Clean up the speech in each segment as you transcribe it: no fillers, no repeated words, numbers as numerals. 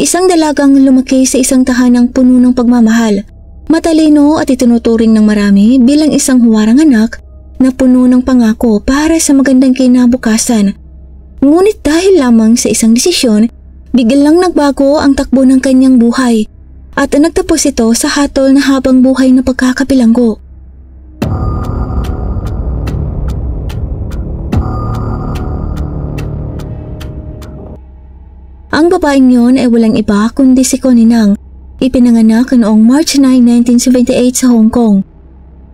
Isang dalagang lumaki sa isang tahanang puno ng pagmamahal. Matalino at itinuturing ng marami bilang isang huwarang anak na puno ng pangako para sa magandang kinabukasan. Ngunit dahil lamang sa isang desisyon, biglang nagbago ang takbo ng kanyang buhay at nagtapos ito sa hatol na habang buhay na pagkakabilanggo. Ang babaeng yon ay walang iba kundi si Connie Nang, ipinanganak noong March 9, 1978 sa Hong Kong.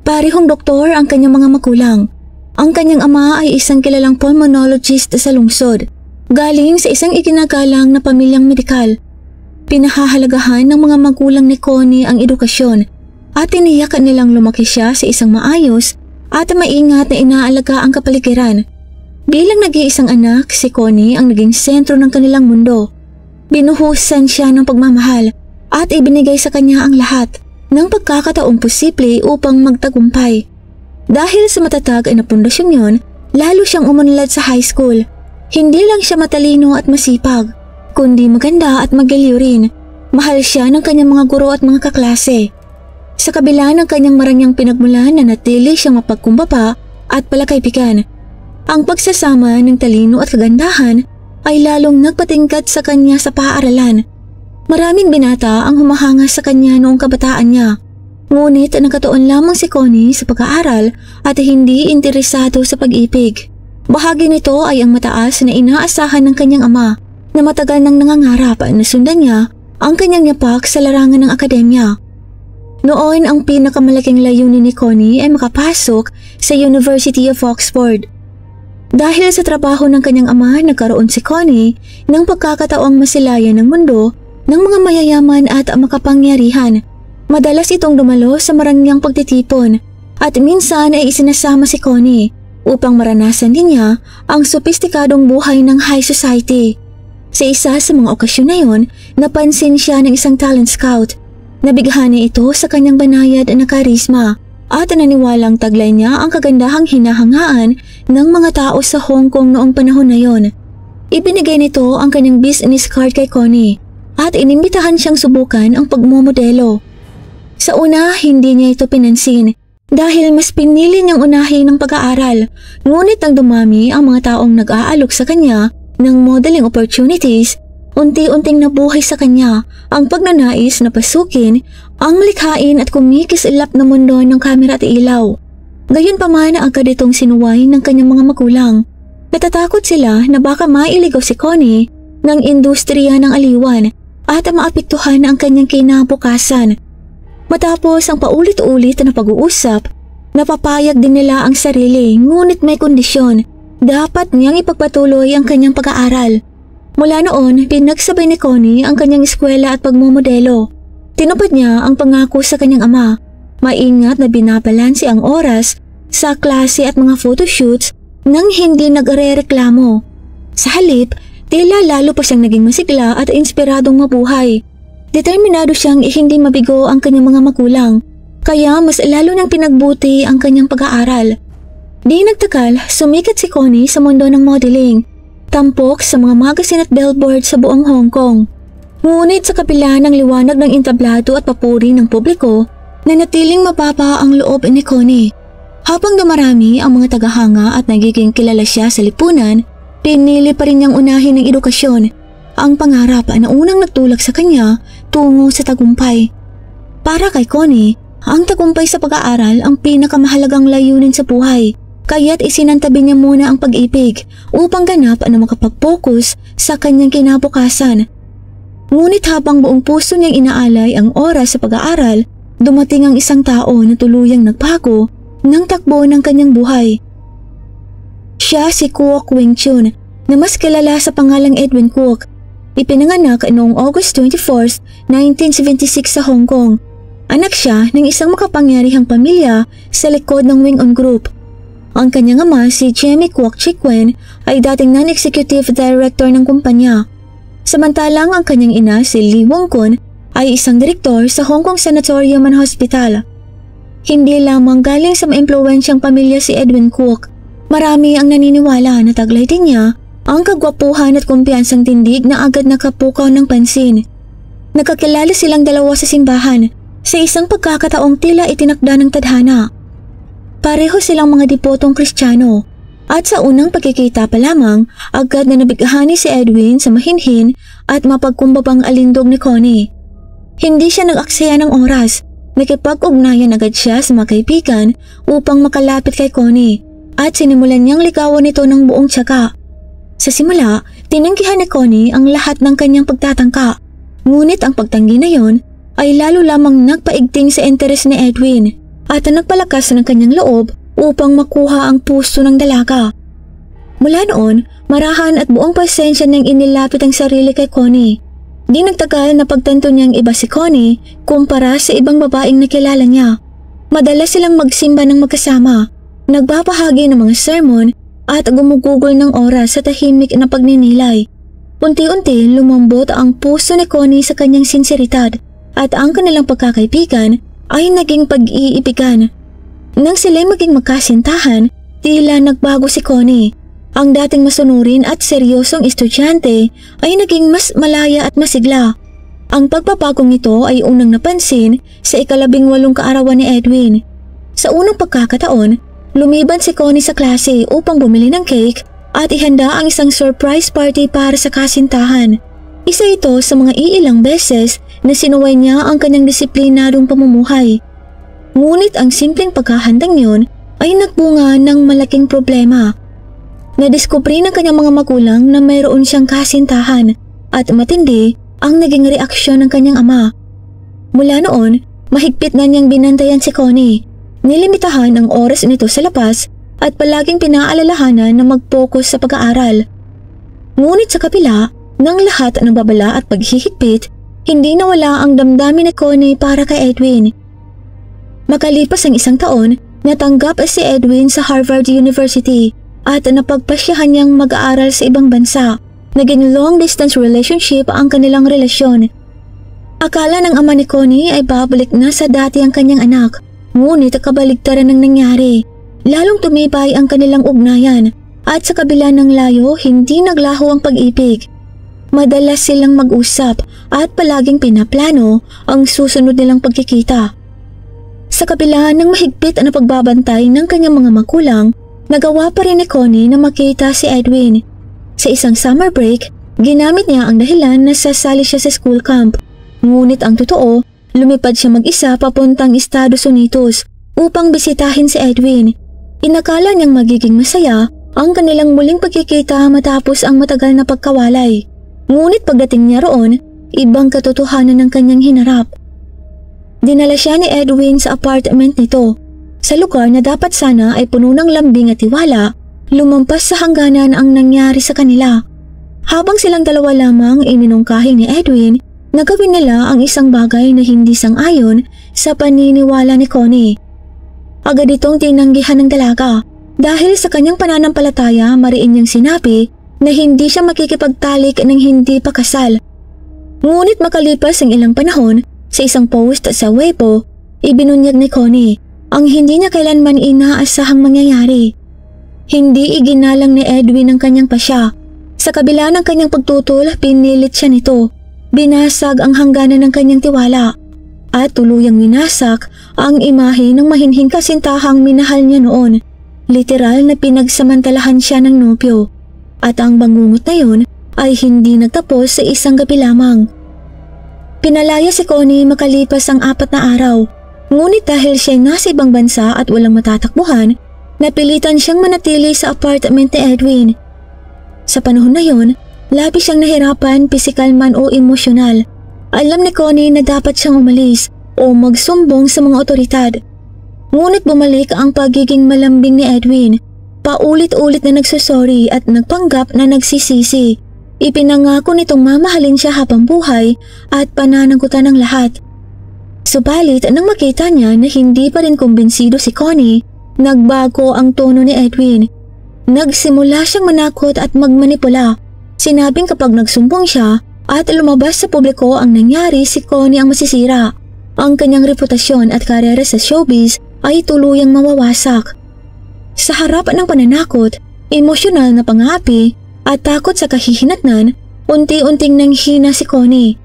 Parehong doktor ang kanyang mga magulang. Ang kanyang ama ay isang kilalang pulmonologist sa lungsod, galing sa isang iginagalang na pamilyang medikal. Pinahahalagahan ng mga magulang ni Connie ang edukasyon at tiniyak nilang lumaki siya sa isang maayos at maingat na inaalaga ang kapaligiran. Bilang nag-iisang anak, si Connie ang naging sentro ng kanilang mundo. Binuhusan siya ng pagmamahal at ibinigay sa kanya ang lahat ng pagkakataong posible upang magtagumpay. Dahil sa matatag na pundasyon yon, lalo siyang umunlad sa high school. Hindi lang siya matalino at masipag, kundi maganda at magaliw rin. Mahal siya ng kanyang mga guro at mga kaklase. Sa kabila ng kanyang marangyang pinagmulan, nanatili siyang mapagkumbaba at palakaibigan. Ang pagsasama ng talino at kagandahan ay lalong nagpatingkad sa kanya sa paaralan. Maraming binata ang humahanga sa kanya noong kabataan niya. Ngunit nagkataon lamang si Connie sa pag-aaral at hindi interesado sa pag-ibig. Bahagi nito ay ang mataas na inaasahan ng kanyang ama na matagal nang nangangarap na sundan niya ang kanyang yapak sa larangan ng akademya. Noon ang pinakamalaking layunin ni Connie ay makapasok sa University of Oxford. Dahil sa trabaho ng kanyang ama, nagkaroon si Connie ng pagkakataong masilayan ng mundo ng mga mayayaman at makapangyarihan. Madalas itong dumalo sa marangyang pagtitipon at minsan ay isinasama si Connie upang maranasan din niya ang sopistikadong buhay ng high society. Sa isa sa mga okasyon na yon, napansin siya ng isang talent scout. Nabighani ito sa kanyang banayad na karisma at naniwalang taglay niya ang kagandahang hinahangaan ng mga tao sa Hong Kong noong panahon na yon. Ibinigay nito ang kanyang business card kay Connie at inimbitahan siyang subukan ang pagmomodelo. Sa una, hindi niya ito pinansin dahil mas pinili niyang unahin ng pag-aaral. Ngunit nang dumami ang mga taong nag-aalok sa kanya ng modeling opportunities, unti-unting nabuhay sa kanya ang pagnanais na pasukin ang malikhain at kumikislap na mundo ng kamera at ilaw. Gayunpaman agad itong sinuway ng kanyang mga magulang. Natatakot sila na baka mailigaw si Connie ng industriya ng aliwan at maapektuhan ang kanyang kinabukasan. Matapos ang paulit-ulit na pag-uusap, napapayag din nila ang sarili ngunit may kondisyon. Dapat niyang ipagpatuloy ang kanyang pag-aaral. Mula noon, pinagsabay ni Connie ang kanyang eskwela at pagmomodelo. Tinupad niya ang pangako sa kanyang ama. Maingat na binabalanse ang oras sa klase at mga photoshoots nang hindi nagre-reklamo. Sa halip, tila lalo pa siyang naging masigla at inspiradong mabuhay. Determinado siyang hindi mabigo ang kanyang mga magulang, kaya mas lalo nang pinagbuti ang kanyang pag-aaral. Di nagtagal, sumikat si Connie sa mundo ng modeling, tampok sa mga magazine at billboard sa buong Hong Kong. Ngunit sa kabila ng liwanag ng entablado at papuri ng publiko, nanatiling mababa ang loob ni Connie. Habang dumarami ang mga tagahanga at nagiging kilala siya sa lipunan, pinili pa rin niyang unahin ng edukasyon, ang pangarap na unang nagtulak sa kanya tungo sa tagumpay. Para kay Connie, ang tagumpay sa pag-aaral ang pinakamahalagang layunin sa buhay, kaya't isinantabi niya muna ang pag-ibig upang ganap na makapag-focus sa kanyang kinabukasan. Ngunit habang buong puso niyang inaalay ang oras sa pag-aaral, dumating ang isang tao na tuluyang nagbago ng takbo ng kanyang buhay. Siya si Kwok Wing Chun, na mas kilala sa pangalang Edwin Kwok. Ipinanganak noong August 24, 1976 sa Hong Kong. Anak siya ng isang makapangyarihang pamilya sa likod ng Wing On Group. Ang kanyang ama, si Jimmy Kwok Chik Wen, ay dating non-executive director ng kumpanya. Samantalang ang kanyang ina, si Lee Wong Kun, ay isang direktor sa Hong Kong Sanatorium and Hospital. Hindi lamang galing sa maimpluwensyang pamilya si Edwin Kwok, marami ang naniniwala na taglay din niya ang kagwapuhan at kumpiyansang tindig na agad nakapukaw ng pansin. Nagkakilala silang dalawa sa simbahan sa isang pagkakataong tila itinakda ng tadhana. Pareho silang mga dipotong Kristiyano at sa unang pagkikita pa lamang agad na nabighani si Edwin sa mahinhin at mapagkumbabang alindog ni Connie. Hindi siya nag-aksaya ng oras. Nakipag-ugnayan agad siya sa mga kaibigan upang makalapit kay Connie at sinimulan niyang ligawan ito ng buong tiyaga. Sa simula, tinanggihan ni Connie ang lahat ng kanyang pagtatangka. Ngunit ang pagtanggi na yon ay lalo lamang nagpaigting sa interes ni Edwin at nagpalakas ng kanyang loob upang makuha ang puso ng dalaga. Mula noon, marahan at buong pasensya niyang inilapit ang sarili kay Connie. Di nagtagal na pagtanto niyang iba si Connie kumpara sa ibang babaeng nakilala niya. Madalas silang magsimba ng magkasama, nagbabahagi ng mga sermon at gumugugol ng oras sa tahimik na pagninilay. Unti-unti lumambot ang puso ni Connie sa kanyang sinseridad at ang kanilang pagkakaibigan ay naging pag-iibigan. Nang sila'y maging magkasintahan, tila nagbago si Connie. Ang dating masunurin at seryosong estudyante ay naging mas malaya at masigla. Ang pagpapagong ito ay unang napansin sa 18 kaarawan ni Edwin. Sa unang pagkakataon, lumiban si Connie sa klase upang bumili ng cake at ihanda ang isang surprise party para sa kasintahan. Isa ito sa mga iilang beses na sinuway niya ang kanyang disiplinadong pamumuhay. Ngunit ang simpleng paghahandang yun ay nagbunga ng malaking problema. Nadiskubre ng kanyang mga magulang na mayroon siyang kasintahan at matindi ang naging reaksyon ng kanyang ama. Mula noon, mahigpit na niyang binantayan si Connie. Nilimitahan ang oras nito sa labas at palaging pinaalalahanan na mag-focus sa pag-aaral. Ngunit sa kabila ng lahat ng babala at paghihigpit, hindi nawala ang damdamin ni Connie para kay Edwin. Makalipas ang 1 taon, natanggap si Edwin sa Harvard University at napagpasyahan niyang mag-aaral sa ibang bansa. Naging long-distance relationship ang kanilang relasyon. Akala ng ama ni Connie ay babalik na sa dati ang kanyang anak, ngunit kabaligtaran ang nangyari. Lalong tumibay ang kanilang ugnayan at sa kabila ng layo hindi naglaho ang pag-ibig. Madalas silang mag-usap at palaging pinaplano ang susunod nilang pagkikita. Sa kabila ng mahigpit na pagbabantay ng kanyang mga magulang, nagawa pa rin ni Connie na makita si Edwin. Sa isang summer break, ginamit niya ang dahilan na sasali siya sa school camp. Ngunit ang totoo, lumipad siya mag-isa papuntang Estados Unidos upang bisitahin si Edwin. Inakala niyang magiging masaya ang kanilang muling pagkikita matapos ang matagal na pagkawalay. Ngunit pagdating niya roon, ibang katotohanan ng kanyang hinarap. Dinala siya ni Edwin sa apartment nito. Sa lugar na dapat sana ay puno ng lambing at tiwala, lumampas sa hangganan ang nangyari sa kanila. Habang silang dalawa lamang iminungkahi ni Edwin, nagawin nila ang isang bagay na hindi sang-ayon sa paniniwala ni Connie. Agad itong tinanggihan ng dalaga dahil sa kanyang pananampalataya mariin niyang sinabi na hindi siya makikipagtalik ng hindi pa kasal. Ngunit makalipas ang ilang panahon, sa isang post sa Weibo, ibinunyag ni Connie ang hindi niya kailanman inaasahang mangyayari. Hindi iginalang ni Edwin ang kanyang pasya. Sa kabila ng kanyang pagtutol, pinilit siya nito. Binasag ang hangganan ng kanyang tiwala at tuluyang winasak ang imahe ng mahinhing kasintahang minahal niya noon. Literal na pinagsamantalahan siya ng nobyo at ang bangungot na yun ay hindi nagtapos sa isang gabi lamang. Pinalaya si Connie makalipas ang 4 na araw, ngunit dahil siya nasa ibang bansa at walang matatakbuhan, napilitan siyang manatili sa apartment ni Edwin. Sa panahon na yun, labis siyang nahirapan, pisikal man o emosyonal. Alam ni Connie na dapat siyang umalis o magsumbong sa mga otoridad. Ngunit bumalik ang pagiging malambing ni Edwin. Paulit-ulit na nagsusorry at nagpanggap na nagsisisi. Ipinangako nitong mamahalin siya habang buhay at pananagutan ng lahat. Subalit nang makita niya na hindi pa rin kumbinsido si Connie, nagbago ang tono ni Edwin. Nagsimula siyang manakot at magmanipula. Sinabing kapag nagsumbong siya at lumabas sa publiko ang nangyari, si Connie ang masisira. Ang kanyang reputasyon at karera sa showbiz ay tuluyang mawawasak. Sa harap ng pananakot, emosyonal na pangapi at takot sa kahihinatnan, unti-unting nanghina si Connie.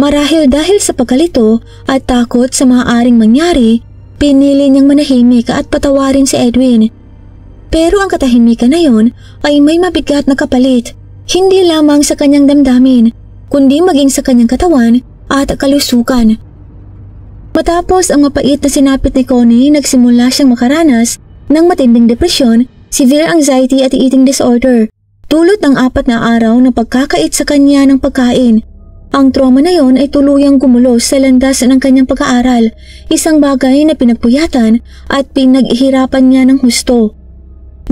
Marahil dahil sa pagkalito at takot sa maaaring mangyari, pinili niyang manahimik at patawarin si Edwin. Pero ang katahimikan na yon ay may mabigat na kapalit, hindi lamang sa kanyang damdamin, kundi maging sa kanyang katawan at kalusugan. Matapos ang mapait na sinapit ni Connie, nagsimula siyang makaranas ng matinding depresyon, severe anxiety at eating disorder, dulot ng 4 na araw na pagkakait sa kanya ng pagkain. Ang trauma na yon ay tuluyang gumulos sa landas ng kanyang pag-aaral, isang bagay na pinagpuyatan at pinaghihirapan niya ng husto.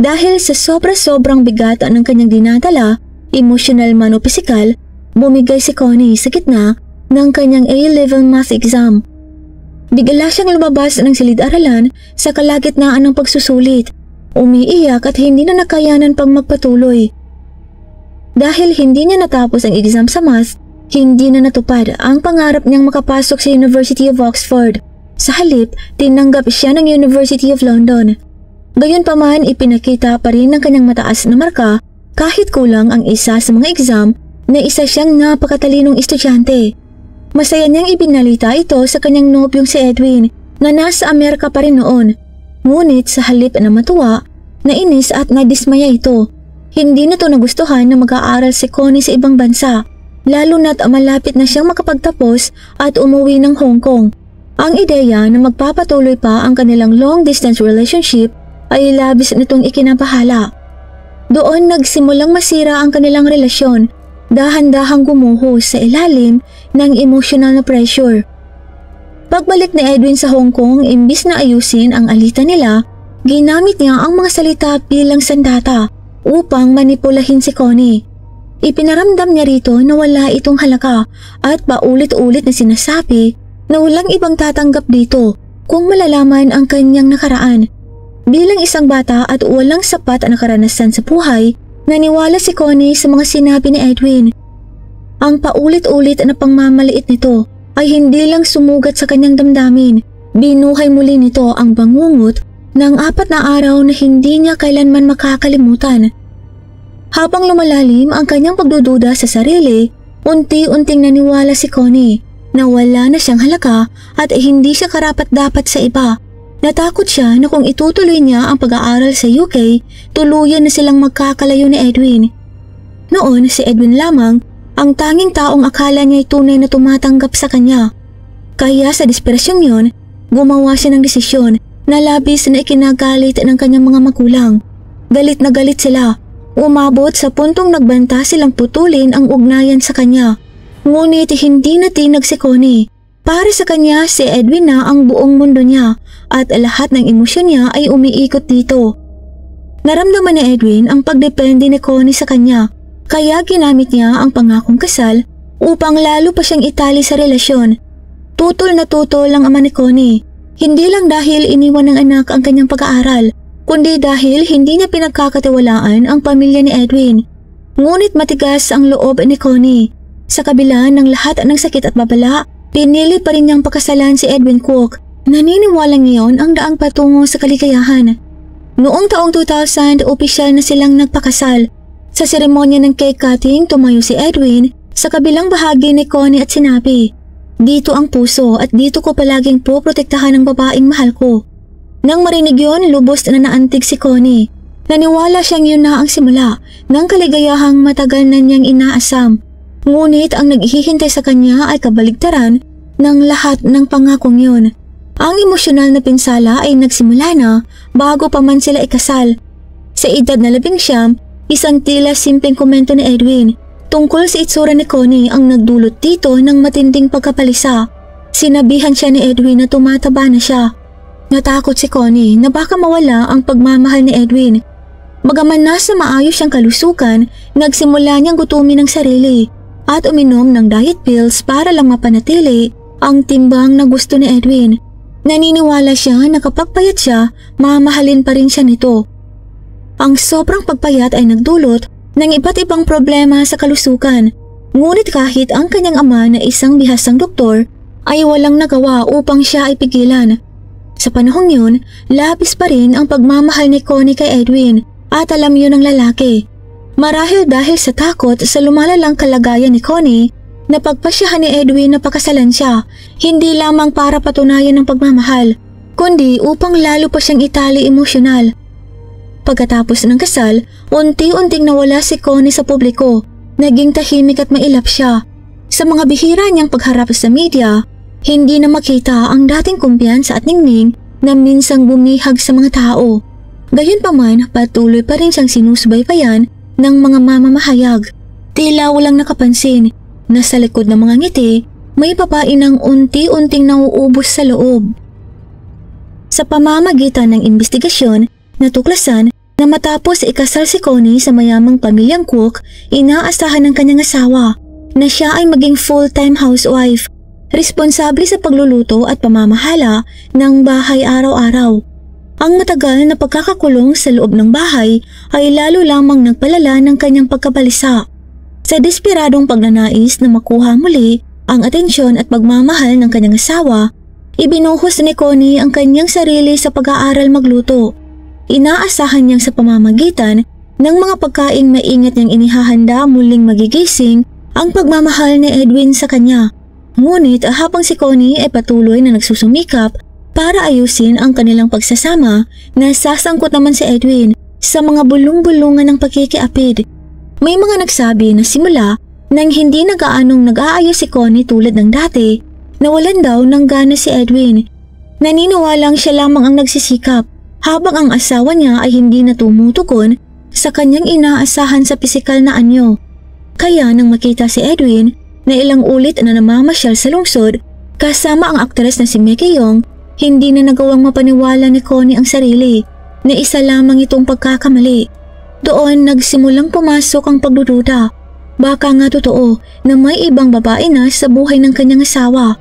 Dahil sa sobra-sobrang bigat ng kanyang dinadala, emotional man o pisikal, bumigay si Connie sa gitna ng kanyang A-level math exam. Bigla siyang lumabas ng silid-aralan sa kalagitnaan ng pagsusulit, umiiyak at hindi na nakayanan pang magpatuloy. Dahil hindi niya natapos ang exam sa math, hindi na natupad ang pangarap niyang makapasok sa University of Oxford. Sa halip, tinanggap siya ng University of London. Gayunpaman, ipinakita pa rin ng kanyang mataas na marka kahit kulang ang isa sa mga exam na isa siyang napakatalinong estudyante. Masaya niyang ibinalita ito sa kanyang nobyong si Edwin na nasa Amerika pa rin noon. Ngunit sa halip na matuwa, nainis at nadismaya ito. Hindi na ito nagustuhan na mag-aaral si Connie sa ibang bansa, lalo na't malapit na siyang makapagtapos at umuwi ng Hong Kong. Ang ideya na magpapatuloy pa ang kanilang long-distance relationship ay labis nitong ikinabahala. Doon nagsimulang masira ang kanilang relasyon, dahan-dahang gumuhos sa ilalim ng emotional na pressure. Pagbalik ni Edwin sa Hong Kong, imbis na ayusin ang alitan nila, ginamit niya ang mga salita bilang sandata upang manipulahin si Connie. Ipinaramdam niya rito na wala itong halaka at paulit-ulit na sinasabi na walang ibang tatanggap dito kung malalaman ang kanyang nakaraan. Bilang isang bata at walang sapat na karanasan sa buhay, naniwala si Connie sa mga sinabi ni Edwin. Ang paulit-ulit na pangmamaliit nito ay hindi lang sumugat sa kanyang damdamin, binuhay muli nito ang bangungot ng 4 na araw na hindi niya kailanman makakalimutan. Habang lumalalim ang kanyang pagdududa sa sarili, unti-unting naniwala si Connie na wala na siyang halaka at hindi siya karapat-dapat sa iba. Natakot siya na kung itutuloy niya ang pag-aaral sa UK, tuluyan na silang magkakalayo ni Edwin. Noon, si Edwin lamang ang tanging taong akala niya ay tunay na tumatanggap sa kanya. Kaya sa desperasyong yon, gumawa siya ng desisyon na labis na ikinagalit ng kanyang mga magulang. Galit na galit sila. Umabot sa puntong nagbanta silang putulin ang ugnayan sa kanya. Ngunit hindi natinag si Connie. Para sa kanya, si Edwin na ang buong mundo niya at lahat ng emosyon niya ay umiikot dito. Naramdaman ni Edwin ang pagdepende ni Connie sa kanya, kaya ginamit niya ang pangakong kasal upang lalo pa siyang itali sa relasyon. Tutol na tutol ang ama ni Connie, hindi lang dahil iniwan ng anak ang kanyang pag-aaral, kundi dahil hindi niya pinagkakatiwalaan ang pamilya ni Edwin. Ngunit matigas ang loob ni Connie. Sa kabila ng lahat ng sakit at babala, pinili pa rin niyang pakasalan si Edwin Kwok. Naniniwala ngayon ang daang patungo sa kaligayahan. Noong taong 2000, opisyal na silang nagpakasal. Sa seremonya ng cake cutting, tumayo si Edwin sa kabilang bahagi ni Connie at sinabi, "Dito ang puso at dito ko palaging poprotektahan ang babaeng mahal ko." Nang marinig yun, lubos na naantig si Connie. Naniwala siyang yun na ang simula ng kaligayahang matagal na niyang inaasam. Ngunit ang naghihintay sa kanya ay kabaligtaran ng lahat ng pangakong yun. Ang emosyonal na pinsala ay nagsimula na bago pa man sila ikasal. Sa edad na 19, isang tila simpleng komento ni Edwin tungkol sa itsura ni Connie ang nagdulot dito ng matinding pagkapalisa. Sinabihan siya ni Edwin na tumataba na siya. Natakot si Connie na baka mawala ang pagmamahal ni Edwin. Bagaman nasa maayos siyang kalusukan, nagsimula niyang gutumin ang sarili at uminom ng diet pills para lang mapanatili ang timbang na gusto ni Edwin. Naniniwala siya na kapag payat siya, mamahalin pa rin siya nito. Ang sobrang pagpayat ay nagdulot ng iba't ibang problema sa kalusukan. Ngunit kahit ang kanyang ama na isang bihasang doktor ay walang nagawa upang siya ay pigilan. Sa panahong yun, labis pa rin ang pagmamahal ni Connie kay Edwin at alam yun ng lalaki. Marahil dahil sa takot sa lumalalang kalagayan ni Connie, Napagpasyahan ni Edwin na pakasalan siya, hindi lamang para patunayan ng pagmamahal, kundi upang lalo pa siyang itali emosyonal. Pagkatapos ng kasal, unti-unting nawala si Connie sa publiko, naging tahimik at mailap siya. Sa mga bihira niyang pagharap sa media, hindi na makita ang dating kumpiyansa at ningning na minsang bumihag sa mga tao. Gayunpaman, patuloy pa rin siyang sinusubaybayan ng mga mamamahayag. Tila walang nakapansin na sa likod ng mga ngiti, may babae ng unti-unting nauubos sa loob. Sa pamamagitan ng investigasyon, natuklasan na matapos ikasal si Connie sa mayamang pamilyang Cook, inaasahan ng kanyang asawa na siya ay maging full-time housewife, responsable sa pagluluto at pamamahala ng bahay araw-araw. Ang matagal na pagkakakulong sa loob ng bahay ay lalo lamang nagpalala ng kanyang pagkabalisa. Sa desperadong pagnanais na makuha muli ang atensyon at pagmamahal ng kanyang asawa, ibinuhos ni Connie ang kanyang sarili sa pag-aaral magluto. Inaasahan niyang sa pamamagitan ng mga pagkaing maingat niyang inihahanda muling magigising ang pagmamahal ni Edwin sa kanya. Ngunit habang si Connie ay patuloy na nagsusumikap para ayusin ang kanilang pagsasama, nasasangkot naman si Edwin sa mga bulong-bulungan ng pagkikiapid. May mga nagsabi na simula nang hindi na gaanong nag-aayos si Connie tulad ng dati, nawalan daw ng gana si Edwin. Naniniwalang siya lamang ang nagsisikap habang ang asawa niya ay hindi na tumutugon sa kanyang inaasahan sa pisikal na anyo. Kaya nang makita si Edwin na ilang ulit na namamasyal sa lungsod kasama ang aktres na si Mickey Young, hindi na nagawang mapaniwala ni Connie ang sarili na isa lamang itong pagkakamali. Doon nagsimulang pumasok ang pagdududa. Baka nga totoo na may ibang babae na sa buhay ng kanyang asawa.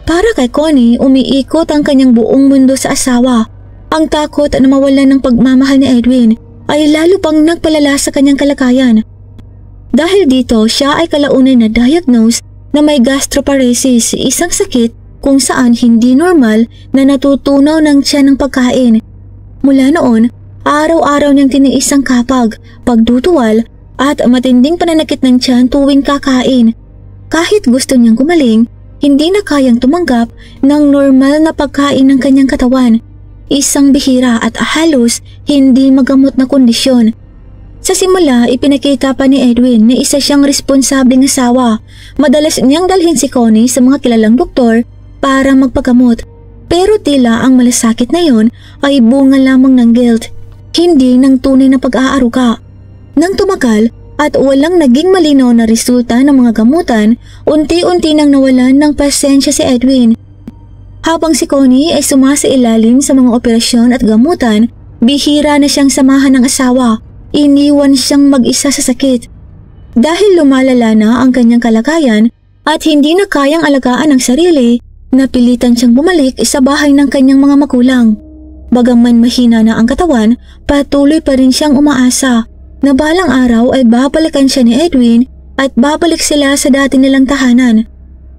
Para kay Connie, umiikot ang kanyang buong mundo sa asawa. Ang takot na mawalan ng pagmamahal ni Edwin ay lalo pang nagpalala sa kanyang kalagayan. Dahil dito, siya ay kalaunan na diagnose na may gastroparesis, isang sakit kung saan hindi normal na natutunaw ng tiyan ng pagkain. Mula noon, araw-araw niyang tiniis ang kapag, pagdutuwal at matinding pananakit ng tiyan tuwing kakain. Kahit gusto niyang gumaling, hindi na kayang tumanggap ng normal na pagkain ng kanyang katawan. Isang bihira at halos hindi magamot na kondisyon. Sa simula, ipinakita pa ni Edwin na isa siyang responsableng asawa. Madalas niyang dalhin si Connie sa mga kilalang doktor para magpagamot. Pero tila ang malasakit na yon ay bunga lamang ng guilt, hindi ng tunay na pag-aaruga. Nang tumagal at walang naging malinaw na resulta ng mga gamutan, unti-unti nang nawalan ng pasensya si Edwin. Habang si Connie ay sumasailalim sa mga operasyon at gamutan, bihira na siyang samahan ng asawa. Iniwan siyang mag-isa sa sakit. Dahil lumalala na ang kanyang kalagayan at hindi na kayang alagaan ang sarili, napilitan siyang bumalik sa bahay ng kanyang mga magulang. Bagaman mahina na ang katawan, patuloy pa rin siyang umaasa na balang araw ay babalikan siya ni Edwin at babalik sila sa dati nilang tahanan.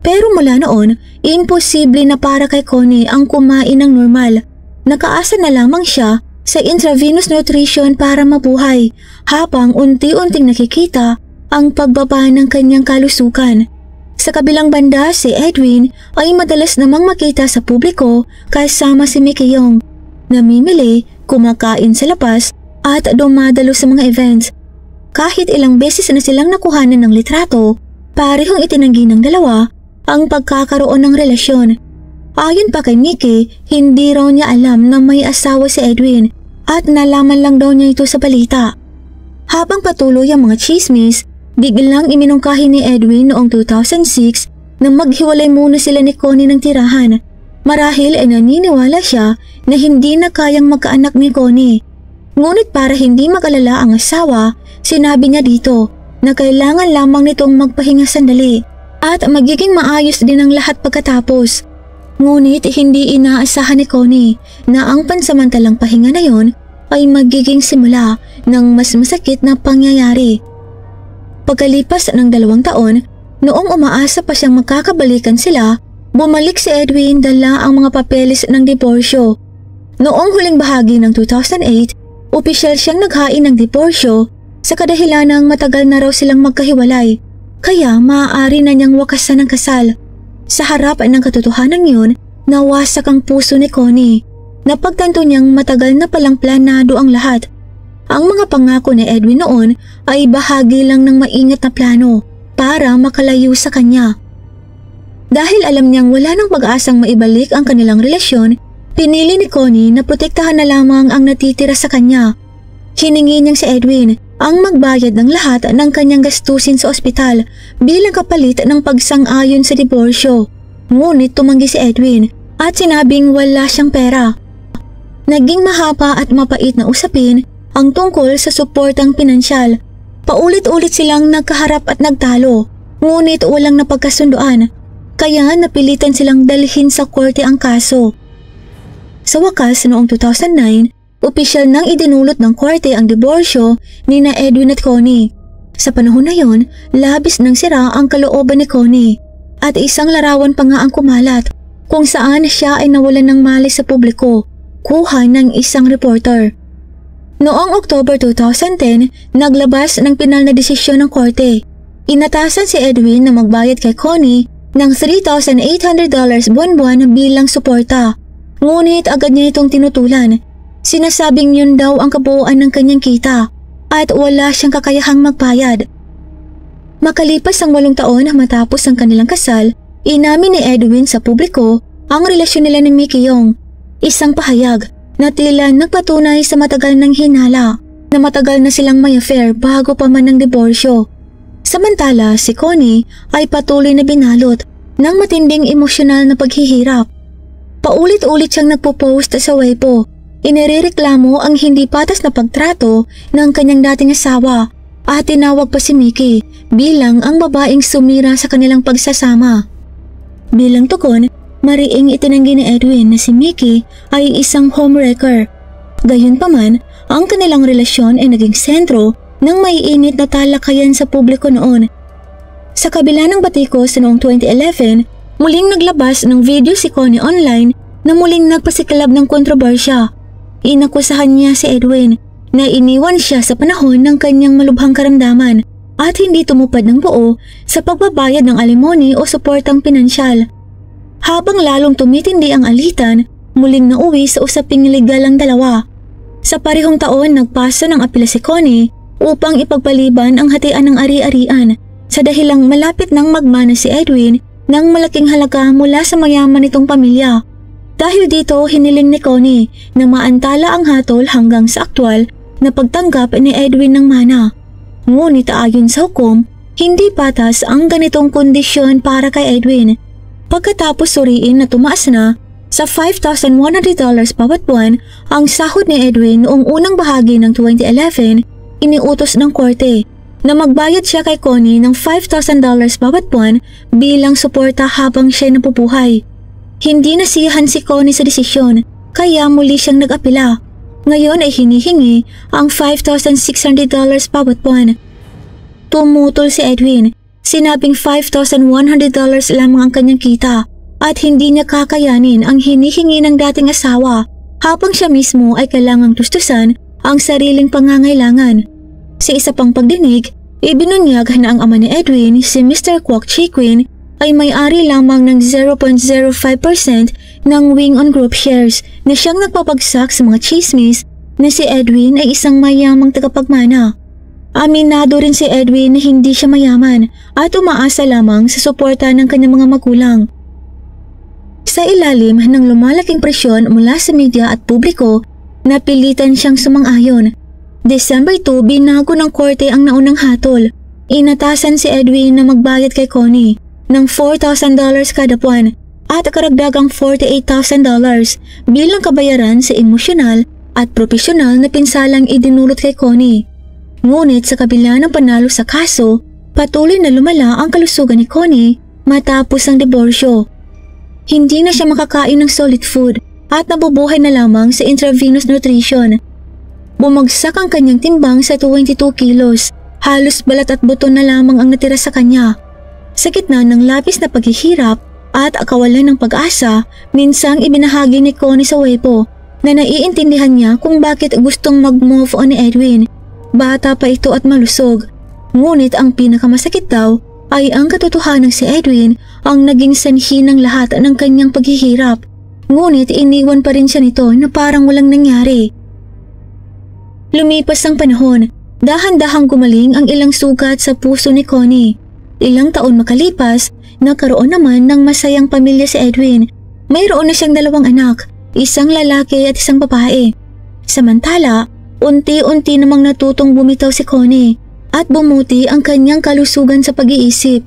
Pero mula noon, imposible na para kay Connie ang kumain ng normal. Nakaasa na lamang siya sa intravenous nutrition para mabuhay, habang unti-unting nakikita ang pagbaba ng kanyang kalusugan. Sa kabilang banda, si Edwin ay madalas namang makita sa publiko kasama si Mickey Young. Namimili, kumakain sa labas at dumadalo sa mga events. Kahit ilang beses na silang nakuhanan ng litrato, parehong itinanggi ng dalawa ang pagkakaroon ng relasyon. Ayon pa kay Mickey, hindi raw niya alam na may asawa si Edwin at nalaman lang daw niya ito sa balita. Habang patuloy ang mga chismis, biglang iminungkahi ni Edwin noong 2006 na maghiwalay muna sila ni Connie ng tirahan. Marahil ay naniniwala siya na hindi na kayang magkaanak ni Connie. Ngunit para hindi mag-alala ang asawa, sinabi niya dito na kailangan lamang nitong magpahinga sandali at magiging maayos din ang lahat pagkatapos. Ngunit hindi inaasahan ni Connie na ang pansamantalang pahinga na yon ay magiging simula ng mas masakit na pangyayari. Pagkalipas ng 2 taon, noong umaasa pa siyang magkakabalikan sila, bumalik si Edwin dala ang mga papeles ng diborsyo. Noong huling bahagi ng 2008, opisyal siyang naghain ng diborsyo sa kadahilanang matagal na raw silang magkahiwalay. kaya maaari na niyang wakasan ang kasal. Sa harap ng katotohanan yun, nawasak ang puso ni Connie. Napagtanto niyang matagal na palang planado ang lahat. Ang mga pangako ni Edwin noon ay bahagi lang ng maingat na plano para makalayo sa kanya. Dahil alam niyang wala nang pag-asang maibalik ang kanilang relasyon, pinili ni Connie na protektahan na lamang ang natitira sa kanya. Hiningi niyang si Edwin ang magbayad ng lahat ng kanyang gastusin sa ospital bilang kapalit ng pagsang-ayon sa diborsyo. Ngunit tumanggi si Edwin at sinabing wala siyang pera. Naging mahaba at mapait na usapin ang tungkol sa suportang pinansyal. Paulit-ulit silang nagkaharap at nagtalo, ngunit walang napagkasunduan, kaya napilitan silang dalhin sa korte ang kaso. Sa wakas noong 2009, opisyal nang idinulot ng korte ang diborsyo ni na Edwin at Connie. Sa panahon na yon, labis nang sira ang kalooban ni Connie at isang larawan pa nga ang kumalat kung saan siya ay nawalan ng malay sa publiko, kuha ng isang reporter. Noong October 2010, naglabas ng pinal na desisyon ng korte. Inatasan si Edwin na magbayad kay Connie ng $3,800 buwan-buwan bilang suporta. Ngunit agad niya itong tinutulan. Sinasabing yun daw ang kabuuan ng kanyang kita at wala siyang kakayahang magbayad. Makalipas ang 8 taon matapos ang kanilang kasal, inamin ni Edwin sa publiko ang relasyon nila ni Mickey Young. Isang pahayag na tila nagpatunay sa matagal ng hinala na matagal na silang may affair bago pa man ang diborsyo. Samantala, si Connie ay patuloy na binalot ng matinding emosyonal na paghihirap. Paulit-ulit siyang nagpo-post sa Weibo. Inirereklamo ang hindi patas na pagtrato ng kanyang dating asawa at tinawag pa si Mickey bilang ang babaeng sumira sa kanilang pagsasama. Bilang tugon, mariing itinanggi ni Edwin na si Mickey ay isang homewrecker. Gayunpaman, ang kanilang relasyon ay naging sentro ng maiinit na talakayan sa publiko noon. Sa kabila ng batikos noong 2011, muling naglabas ng video si Connie online na muling nagpasiklab ng kontrobersya. Inakusahan niya si Edwin na iniwan siya sa panahon ng kanyang malubhang karamdaman at hindi tumupad ng buo sa pagbabayad ng alimony o suportang pinansyal. Habang lalong tumitindi ang alitan, muling nauwi sa usaping legal ang dalawa. Sa parehong taon, nagpasa ng apela si Connie upang ipagpaliban ang hatian ng ari-arian sa dahilang malapit nang magmana si Edwin ng malaking halaga mula sa mayaman nitong pamilya. Dahil dito, hiniling ni Connie na maantala ang hatol hanggang sa aktwal na pagtanggap ni Edwin ng mana. Ngunit ayon sa hukom, hindi patas ang ganitong kondisyon para kay Edwin. Pagkatapos suriin na tumaas na sa $5,100 bawat buwan ang sahod ni Edwin noong unang bahagi ng 2011, iniutos ng korte na magbayad siya kay Connie ng $5,000 bawat buwan bilang suporta habang siya nabubuhay. Hindi nasiyahan si Connie sa desisyon, kaya muli siyang nag-apela. Ngayon ay hinihingi ang $5,600 bawat buwan. Tumutol si Edwin. Sinabing $5,100 lamang ang kanyang kita at hindi niya kakayanin ang hinihingi ng dating asawa habang siya mismo ay kailangang tustusan ang sariling pangangailangan. Sa isa pang pagdinig, ibinunyag na ang ama ni Edwin, si Mr. Kwok Chi-Kwin, ay may-ari lamang ng 0.05% ng Wing On Group shares na siyang nagpapagsak sa mga chismis na si Edwin ay isang mayamang tagapagmana. Aminado rin si Edwin na hindi siya mayaman at umaasa lamang sa suporta ng kanyang mga magulang. Sa ilalim ng lumalaking presyon mula sa media at publiko, napilitan siyang sumang-ayon. December 2, binago ng korte ang naunang hatol. Inatasan si Edwin na magbayad kay Connie ng $4,000 kada buwan at karagdagang $48,000 bilang kabayaran sa emosyonal at profesional na pinsalang idinulot kay Connie. Ngunit sa kabila ng panalo sa kaso, patuloy na lumala ang kalusugan ni Connie matapos ang diborsyo. Hindi na siya makakain ng solid food at nabubuhay na lamang sa intravenous nutrition. Bumagsak ang kanyang timbang sa 22 kilos, halos balat at buto na lamang ang natira sa kanya. Sa gitna ng labis na paghihirap at kawalan ng pag-asa, minsang ibinahagi ni Connie sa Weibo na naiintindihan niya kung bakit gustong mag-move on ni Edwin. Bata pa ito at malusog. Ngunit ang pinakamasakit daw ay ang katotohanan si Edwin ang naging sanhi ng lahat ng kanyang paghihirap. Ngunit iniwan pa rin siya nito na parang walang nangyari. Lumipas ang panahon, dahan-dahang gumaling ang ilang sugat sa puso ni Connie. Ilang taon makalipas, nagkaroon naman ng masayang pamilya si Edwin. Mayroon na siyang 2 anak, isang lalaki at isang babae. Samantala, unti-unti namang natutong bumitaw si Connie at bumuti ang kanyang kalusugan sa pag-iisip.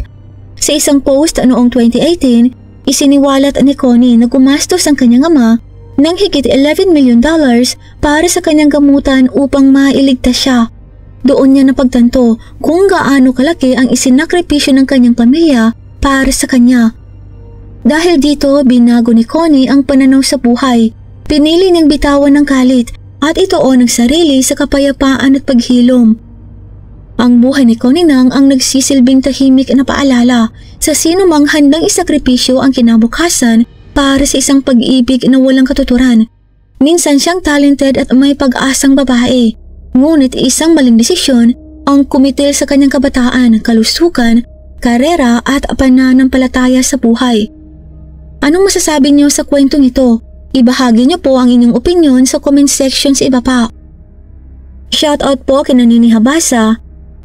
Sa isang post noong 2018, isiniwalat ni Connie na gumastos ang kanyang ama ng higit $11 million para sa kanyang gamutan upang mailigtas siya. Doon niya napagtanto kung gaano kalaki ang isinakripisyo ng kanyang pamilya para sa kanya. Dahil dito, binago ni Connie ang pananaw sa buhay. Pinili niyang bitawan ng galit at ituon ang sarili sa kapayapaan at paghilom. Ang buhay ni Connie Nang ang nagsisilbing tahimik na paalala sa sino mang handang isakripisyo ang kinabukasan para sa isang pag-ibig na walang katuturan. Minsan siyang talented at may pag-asang babae, ngunit isang maling desisyon ang kumitil sa kanyang kabataan, kalusugan, karera at pananampalataya sa buhay. Anong masasabi niyo sa kwentong ito? Ibahagi niyo po ang inyong opinyon sa comment section sa ibaba. Shoutout po kina Nini Habasa,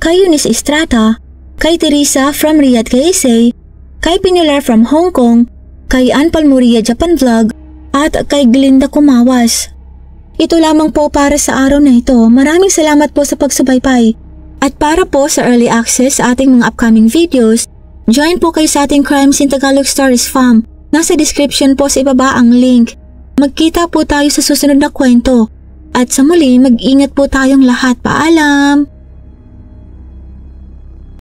kay Eunice Estrata, kay Teresa from Riyadh, KSA, kay Pinular from Hong Kong, kay Ann Palmuria Japan Vlog, at kay Glinda Kumawas. Ito lamang po para sa araw na ito. Maraming salamat po sa pagsubaybay. At para po sa early access sa ating mga upcoming videos, join po kayo sa ating Crimes in Tagalog Stories Fam. Nasa description po sa ibaba ang link. Magkita po tayo sa susunod na kwento. At sa muli, mag-ingat po tayong lahat. Paalam!